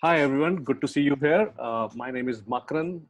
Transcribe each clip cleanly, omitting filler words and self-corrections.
Hi, everyone. Good to see you here. My name is Makarand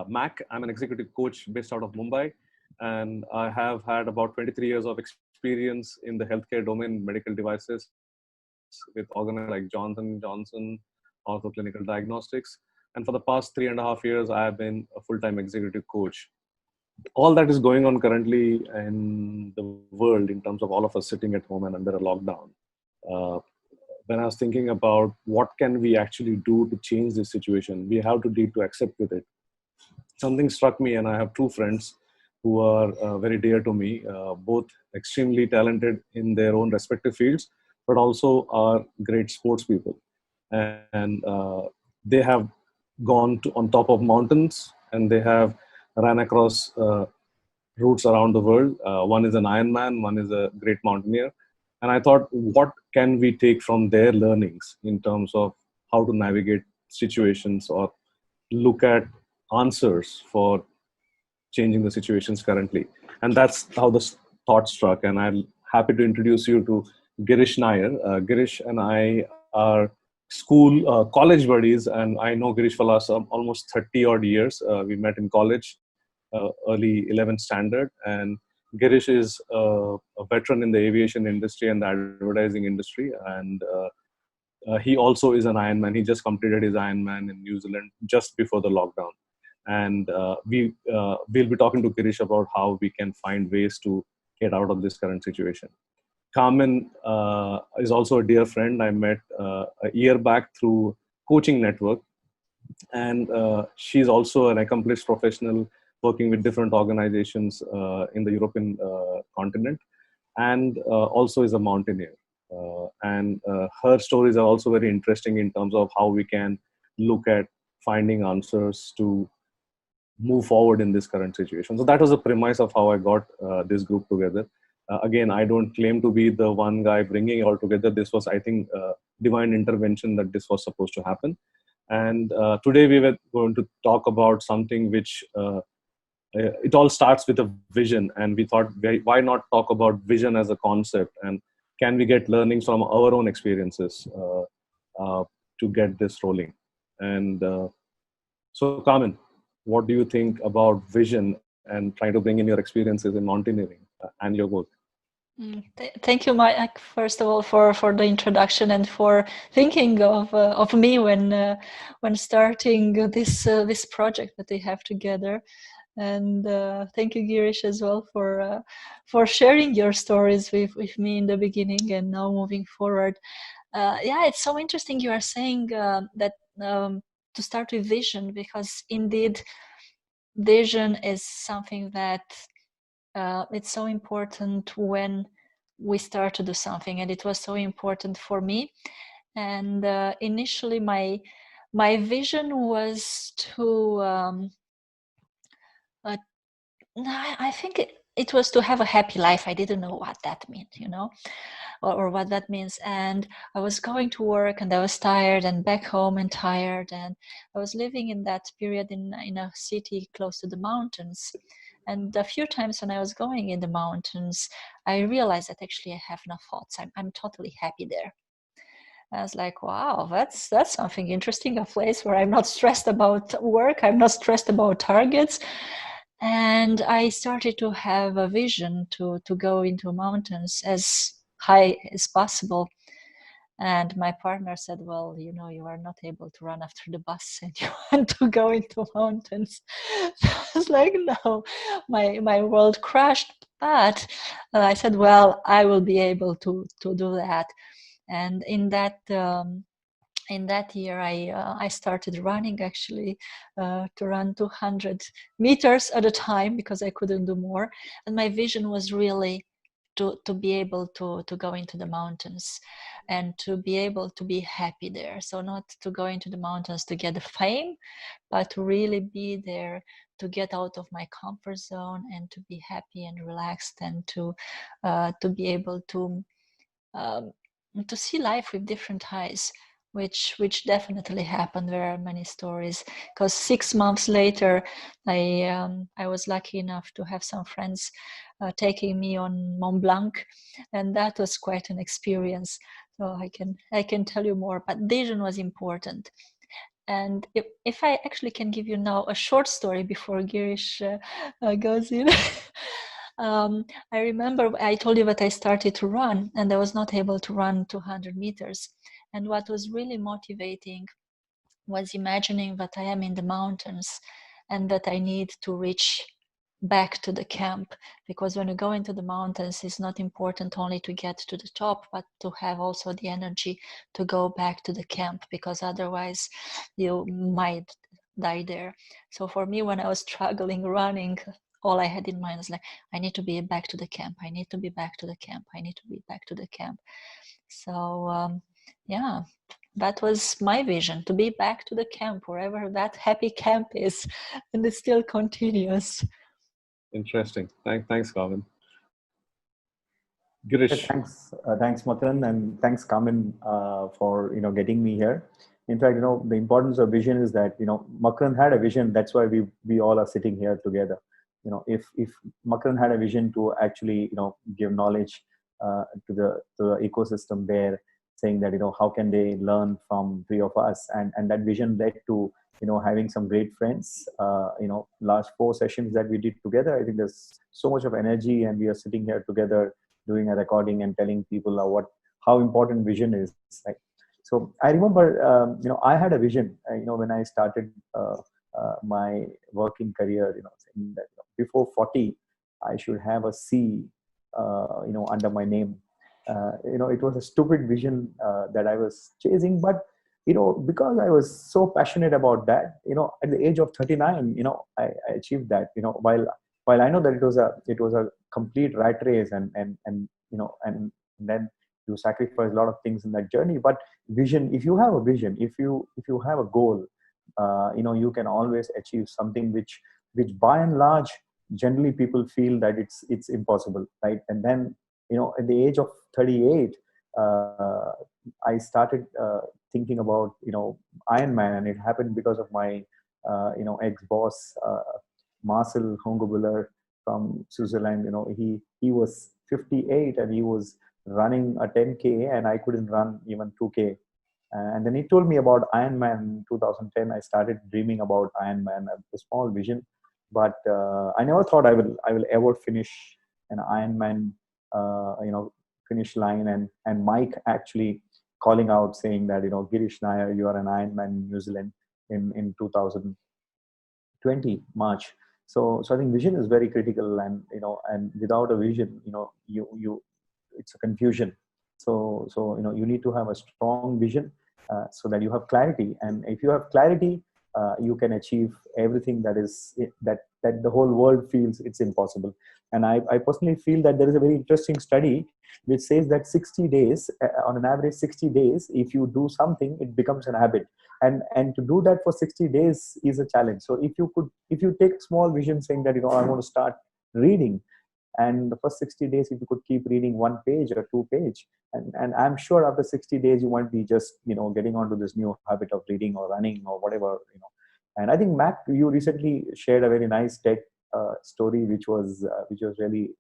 Mac. I'm an executive coach based out of Mumbai, and I have had about 23 years of experience in the healthcare domain, medical devices, with organizations like Johnson Johnson, also clinical diagnostics. And for the past 3.5 years, I have been a full-time executive coach. All that is going on currently in the world in terms of all of us sitting at home and under a lockdown. Uh, when I was thinking about what can we actually do to change this situation, we have to need to accept with it. Something struck me, and I have two friends who are very dear to me, both extremely talented in their own respective fields, but also are great sports people. And they have gone to, on top of mountains, and they have ran across routes around the world. One is an Ironman, one is a great mountaineer. And I thought, what can we take from their learnings in terms of how to navigate situations or look at answers for changing the situations currently? And that's how the thought struck. And I'm happy to introduce you to Girish Nair. Girish and I are college buddies, and I know Girish for last almost 30 odd years. We met in college, early 11th standard, and Girish is a veteran in the aviation industry and the advertising industry, and he also is an Ironman. He just completed his Ironman in New Zealand just before the lockdown, and we'll be talking to Girish about how we can find ways to get out of this current situation. Carmen is also a dear friend. I met a year back through coaching network, and she's also an accomplished professional working with different organizations in the European continent, and also is a mountaineer. And her stories are also very interesting in terms of how we can look at finding answers to move forward in this current situation. So that was the premise of how I got this group together. Again, I don't claim to be the one guy bringing it all together. This was, I think, divine intervention that this was supposed to happen. And today we were going to talk about something which it all starts with a vision. And we thought, why not talk about vision as a concept? And can we get learnings from our own experiences to get this rolling? And so, Carmen, what do you think about vision and trying to bring in your experiences in mountaineering and your work? Thank you, Mike, first of all, for the introduction and for thinking of me when starting this project that we have together. And thank you, Girish, as well for sharing your stories with me in the beginning and now moving forward. Yeah, it's so interesting you are saying that to start with vision, because indeed vision is something that it's so important when we start to do something, and it was so important for me. And initially my vision was to I think it was to have a happy life. I didn't know what that meant, or what that means. And I was going to work and I was tired, and back home and tired, and I was living in that period in a city close to the mountains. And a few times when I was going in the mountains, I realized that actually I have no thoughts. I'm totally happy there. I was like, wow, that's something interesting, a place where I'm not stressed about work, I'm not stressed about targets. And I started to have a vision to go into mountains as high as possible. And my partner said, well, you are not able to run after the bus and you want to go into mountains. I was like, no, my world crashed. But I said, well, I will be able to do that. And in that year, I started running, actually, to run 200 meters at a time because I couldn't do more. And my vision was really to be able to go into the mountains and to be able to be happy there. So not to go into the mountains to get the fame, but to really be there to get out of my comfort zone and to be happy and relaxed, and to be able to see life with different eyes, which definitely happened. There are many stories, because 6 months later I was lucky enough to have some friends taking me on Mont Blanc, and that was quite an experience. Oh, I can tell you more, but vision was important. And if I actually can give you now a short story before Girish goes in. I remember I told you that I started to run and I was not able to run 200 meters. And what was really motivating was imagining that I am in the mountains and that I need to reach back to the camp, because when you go into the mountains, it's not important only to get to the top, but to have also the energy to go back to the camp, because otherwise you might die there. So for me, when I was struggling running, all I had in mind was like, I need to be back to the camp, I need to be back to the camp, I need to be back to the camp. So yeah, that was my vision, to be back to the camp, wherever that happy camp is, and it still continues. Interesting. Thanks, Carmen. Yeah, Girish. thanks, Makarand, and thanks, Carmen, for getting me here. In fact, the importance of vision is that Makarand had a vision. That's why we all are sitting here together. If Makarand had a vision to actually give knowledge to the ecosystem there, saying that how can they learn from three of us, and that vision led to having some great friends. Last 4 sessions that we did together, I think there's so much of energy, and we are sitting here together doing a recording and telling people how important vision is. Right? So I remember, I had a vision, when I started my working career, saying that before 40, I should have a C, under my name. It was a stupid vision that I was chasing, but because I was so passionate about that, at the age of 39, I achieved that. While I know that it was a complete rat race, and then you sacrifice a lot of things in that journey. But vision, if you have a vision, if you have a goal, you can always achieve something which by and large generally people feel that it's impossible, right? And then at the age of 38, I started thinking about Ironman, and it happened because of my ex-boss, Marcel Hongebuller from Switzerland. He was 58 and he was running a 10K, and I couldn't run even 2K. And then he told me about Ironman in 2010. I started dreaming about Ironman, a small vision, but I never thought I will ever finish an Ironman, finish line. And Mike actually calling out saying that Girish Nair, you are an Ironman in New Zealand in 2020 March. So I think vision is very critical, and without a vision, you it's a confusion. So you need to have a strong vision, so that you have clarity. And if you have clarity, you can achieve everything that the whole world feels it's impossible. And I personally feel that there is a very interesting study which says that 60 days, on an average 60 days, if you do something, it becomes an habit. And to do that for 60 days is a challenge. So if you take a small vision saying that I want to start reading, and the first 60 days, if you could keep reading 1 page or 2 page, and I'm sure after 60 days you won't be just getting onto this new habit of reading or running or whatever. And I think, Mac, you recently shared a very nice tech story which was really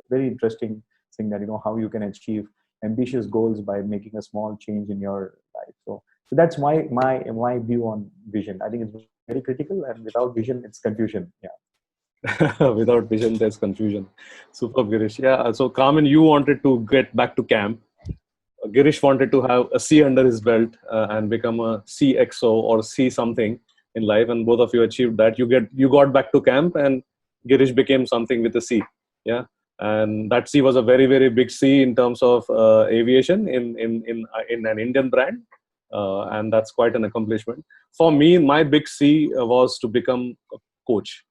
very interesting, saying that how you can achieve ambitious goals by making a small change in your life. So that's my view on vision. I think it's very critical, and without vision it's confusion. Yeah. Without vision, there's confusion. Super, Girish. Yeah. So, Carmen, you wanted to get back to camp. Girish wanted to have a C under his belt and become a CXO or C something in life, and both of you achieved that. You got back to camp, and Girish became something with a C. Yeah, and that C was a very, very big C in terms of aviation in an Indian brand, and that's quite an accomplishment. For me, my big C was to become a coach.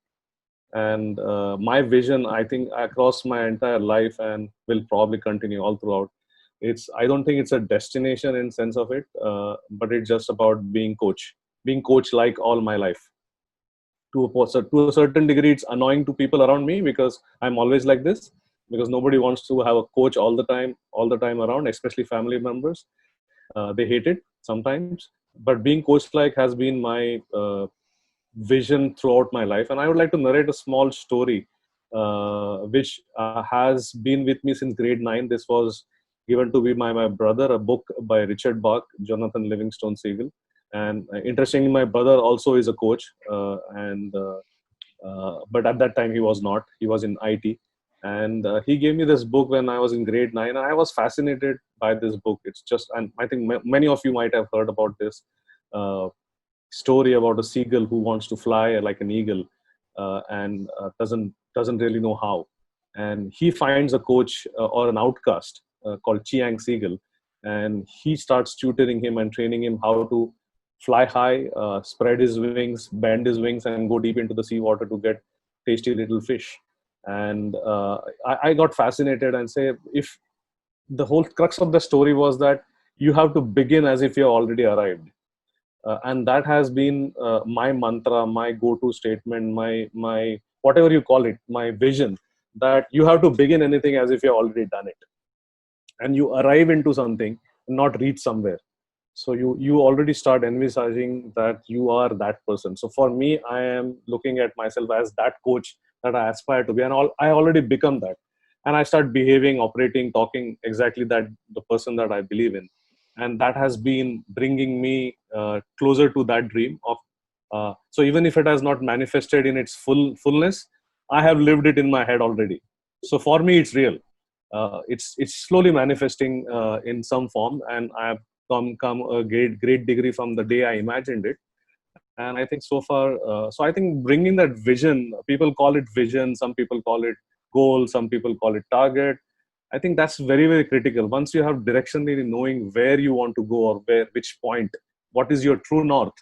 And my vision, I think, across my entire life and will probably continue all throughout, I don't think it's a destination in sense of it, but it's just about being coach like all my life. To a certain degree, it's annoying to people around me because I'm always like this, because nobody wants to have a coach all the time around, especially family members. They hate it sometimes, but being coach like has been my vision throughout my life. And I would like to narrate a small story which has been with me since grade 9. This was given to me by my brother, a book by Richard Bach, Jonathan Livingstone Seagull. And interestingly, my brother also is a coach, but at that time he was not. He was in IT, and he gave me this book when I was in grade 9, and I was fascinated by this book. It's just, and I think many of you might have heard about this story about a seagull who wants to fly like an eagle, and doesn't really know how, and he finds a coach or an outcast called Chiang Seagull, and he starts tutoring him and training him how to fly high, spread his wings, bend his wings, and go deep into the seawater to get tasty little fish. And I got fascinated and say, if the whole crux of the story was that you have to begin as if you're already arrived. And that has been my mantra, my go-to statement, my whatever you call it, my vision, that you have to begin anything as if you've already done it, and you arrive into something, not reach somewhere. So you already start envisaging that you are that person. So for me, I am looking at myself as that coach that I aspire to be, and I already become that, and I start behaving, operating, talking exactly that, the person that I believe in. And that has been bringing me closer to that dream of so even if it has not manifested in its fullness, I have lived it in my head already. So for me, it's real. It's slowly manifesting in some form, and I have come a great degree from the day I imagined it. And I think so far, so I think bringing that vision, people call it vision, some people call it goal, some people call it target. I think that's very critical. Once you have directionally knowing where you want to go, or which point, what is your true north,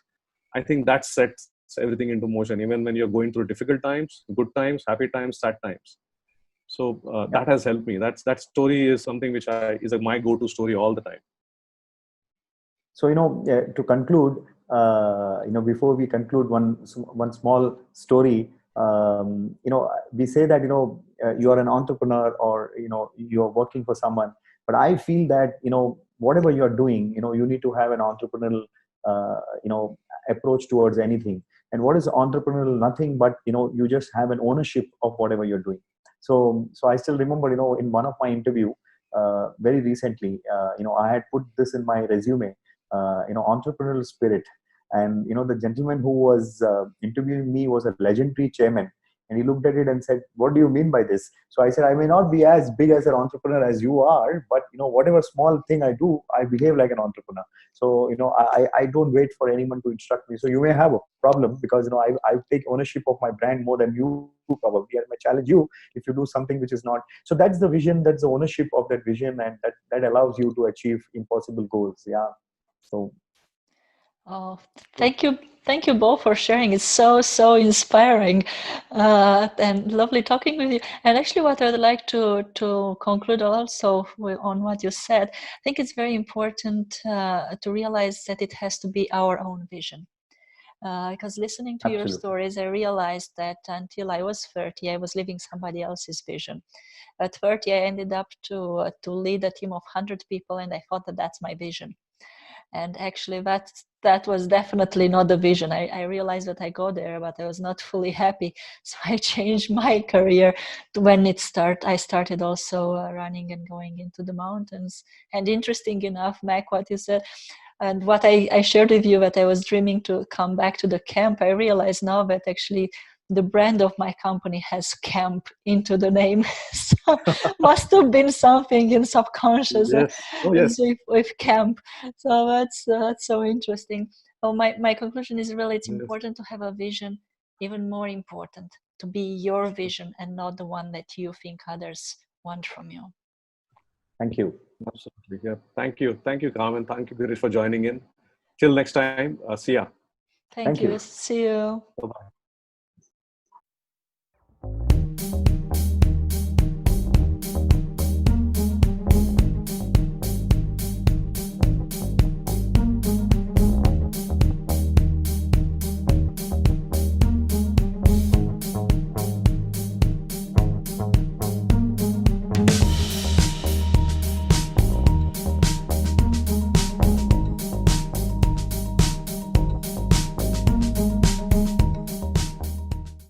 I think that sets everything into motion, even when you're going through difficult times, good times, happy times, sad times. So that has helped me. That story is something which is my go-to story all the time. So, to conclude, before we conclude, one small story. We say that you are an entrepreneur, or you are working for someone. But I feel that whatever you are doing, you need to have an entrepreneurial approach towards anything. And what is entrepreneurial? Nothing but you just have an ownership of whatever you're doing. So I still remember in one of my interview very recently, I had put this in my resume. Entrepreneurial spirit. And the gentleman who was interviewing me was a legendary chairman, and he looked at it and said, "What do you mean by this?" So I said, "I may not be as big as an entrepreneur as you are, but whatever small thing I do, I behave like an entrepreneur. So I don't wait for anyone to instruct me. So you may have a problem, because I take ownership of my brand more than you probably. I may challenge you if you do something which is not." So that's the vision, that's the ownership of that vision, and that allows you to achieve impossible goals. Yeah. So, oh, thank you both for sharing. It's so inspiring, and lovely talking with you. And actually, what I'd like to conclude also on what you said, I think it's very important to realize that it has to be our own vision. Because listening to your absolutely. stories, I realized that until I was 30, I was living somebody else's vision. At 30, I ended up to lead a team of 100 people, and I thought that that's my vision. And actually, that was definitely not the vision. I realized that I got there, but I was not fully happy. So I changed my career when I started also running and going into the mountains. And interesting enough, Mac, what you said, and what I shared with you, that I was dreaming to come back to the camp, I realize now that actually the brand of my company has camp into the name. So must have been something in subconscious Yes. Oh, yes. with camp. So that's so interesting. Well, my conclusion is really it's Yes. important to have a vision, even more important to be your vision and not the one that you think others want from you. Thank you. Absolutely. Yeah. Thank you, Carmen. Thank you, Girish, for joining in. Till next time. See ya. Thank you. you. See you. Bye-bye.